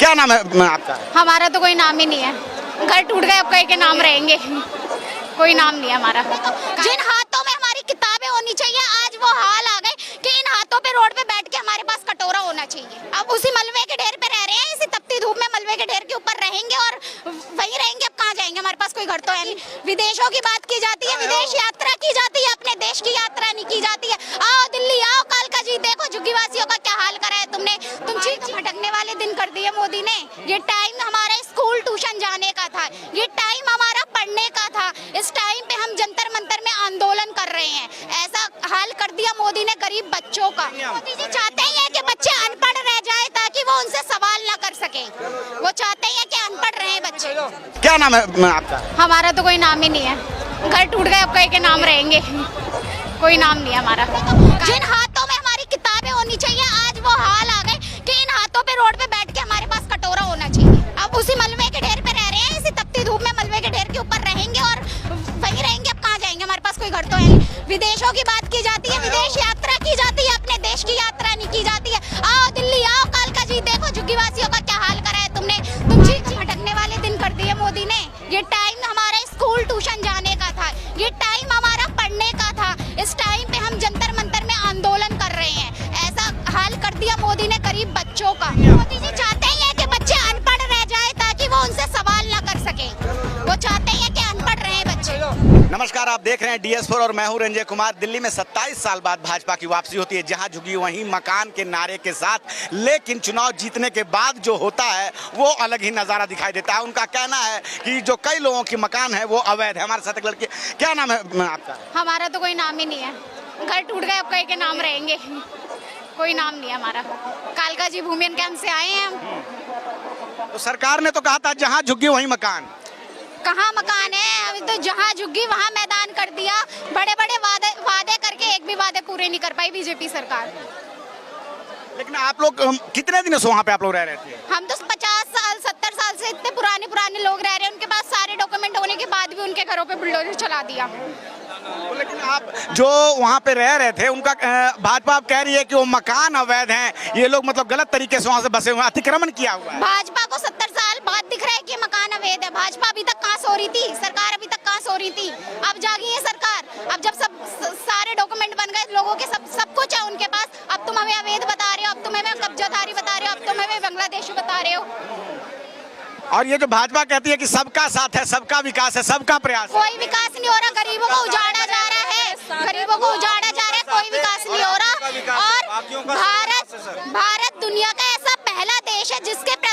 क्या नाम है आपका? हमारा तो कोई नाम ही नहीं है। घर टूट गए, अब कहीं के नाम रहेंगे, कोई नाम नहीं है हमारा। जिन हाथों में हमारी किताबें होनी चाहिए, आज वो हाल आ गए कि इन हाथों पे रोड पे बैठ के हमारे पास कटोरा होना चाहिए। अब उसी मलबे के ढेर पे रह रहे हैं, इसी तपती धूप में मलबे के ढेर के ऊपर रहेंगे और वहीं रहेंगे। अब कहाँ जाएंगे? हमारे पास कोई घर तो है नहीं। विदेशों की बात की जाती है, विदेश यात्रा की जाती है, अपने देश की यात्रा नहीं की जाती है। आओ दिल्ली आओ, कालका जी देखो झुग्गीवासियों का क्या हाल करा है तुमने। तुम चीख भटकने वाले दिन कर दिए मोदी ने। ये टाइम हमारा स्कूल ट्यूशन जाने का था, ये टाइम हमारा पढ़ने का था। इस टाइम पे हम जंतर मंतर में आंदोलन कर रहे हैं। ऐसा हाल कर दिया मोदी ने गरीब बच्चों का। मोदी जी चाहते ही है कि बच्चे अनपढ़ रह जाए ताकि वो उनसे सवाल ना कर सके। वो चाहते ही है कि अनपढ़ रहे बच्चे। क्या नाम है आपका? हमारा तो कोई नाम ही नहीं है। घर टूट गए, अब कहीं के नाम रहेंगे, कोई नाम नहीं है हमारा। जिन हाथों में हमारी किताबें होनी चाहिए, आज वो हाल आ गए कि इन हाथों पे रोड पे बैठ के हमारे पास कटोरा होना चाहिए। अब उसी मलबे के ढेर पे रह रहे हैं, इसी तपती धूप में मलबे के ढेर के ऊपर रहेंगे और वहीं रहेंगे। अब कहाँ जाएंगे? हमारे पास कोई घर तो है नहीं। विदेशों की बात की जाती है, विदेश यात्रा की जाती है, अपने देश की यात्रा नहीं की जाती है। आओ दिल्ली आओ, कालका जी देखो झुग्गीवासियों का क्या हाल करा है तुमने। तुम चीख भटकने वाले दिन कर दिए मोदी ने। ये टाइम हमारा स्कूल ट्यूशन जाने का था, ये टाइम हमारा पढ़ने का था। इस टाइम पे हम जंतर मंतर में आंदोलन कर रहे हैं। ऐसा हाल कर दिया मोदी ने गरीब बच्चों का। मोदी जी चाहते ही है कि बच्चे अनपढ़ रह जाए ताकि वो उनसे सवाल ना कर सके। वो चाहते ही है कि अनपढ़ रहे बच्चे। नमस्कार, आप देख रहे हैं DS4 और मैं हूं रंजय कुमार। दिल्ली में 27 साल बाद भाजपा की वापसी होती है, जहां झुग्गी वहीं मकान के नारे के साथ। लेकिन चुनाव जीतने के बाद जो होता है वो अलग ही नजारा दिखाई देता है। उनका कहना है कि जो कई लोगों की मकान है वो अवैध है। हमारे साथ एक लड़की, क्या नाम है आपका? हमारा तो कोई नाम ही नहीं है। घर टूट गए, अब कहीं के नाम रहेंगे, कोई नाम नहीं है हमारा। कालका जी भूमियन कैंप से आए हैं हम। तो सरकार ने तो कहा था जहां झुग्गी वहीं मकान। कहाँ मकान है? अभी तो जहाँ झुग्गी वहाँ मैदान कर दिया। बड़े बड़े वादे करके एक भी वादे पूरे नहीं कर पाई बीजेपी सरकार। लेकिन आप लोग कितने दिनों से वहाँ पे आप लोग रह रहे थे? हम तो 50 साल 70 साल से इतने पुराने लोग रह रहे हैं। उनके पास सारे डॉक्यूमेंट होने के बाद भी उनके घरों पे बुलडोजर चला दिया। तो लेकिन आप जो वहाँ पे रह रहे थे उनका भाजपा आप कह रही है कि वो मकान अवैध हैं, ये लोग मतलब गलत तरीके से वहाँ से बसे हुए, अतिक्रमण किया हुआ है। भाजपा को 70 साल बाद दिख रहा है कि मकान अवैध है। भाजपा अभी तक कहाँ सो रही थी? सरकार अभी तक कहाँ सो रही थी? अब जागी है सरकार। अब जब सब सारे डॉक्यूमेंट बन गए, लोगों के सब कुछ है उनके पास, अब तुम हमें अवैध बता रहे हो, अब तुम हमें कब्जाधारी बता रहे हो, अब तुम हमें बांग्लादेशी बता रहे हो। और ये जो भाजपा कहती है कि सबका साथ है, सबका विकास है, सबका प्रयास है। कोई विकास नहीं हो रहा, गरीबों को उजाड़ा जा रहा है, गरीबों को उजाड़ा जा रहा है, कोई विकास नहीं हो रहा। और भारत दुनिया का ऐसा पहला देश है जिसके प्रधान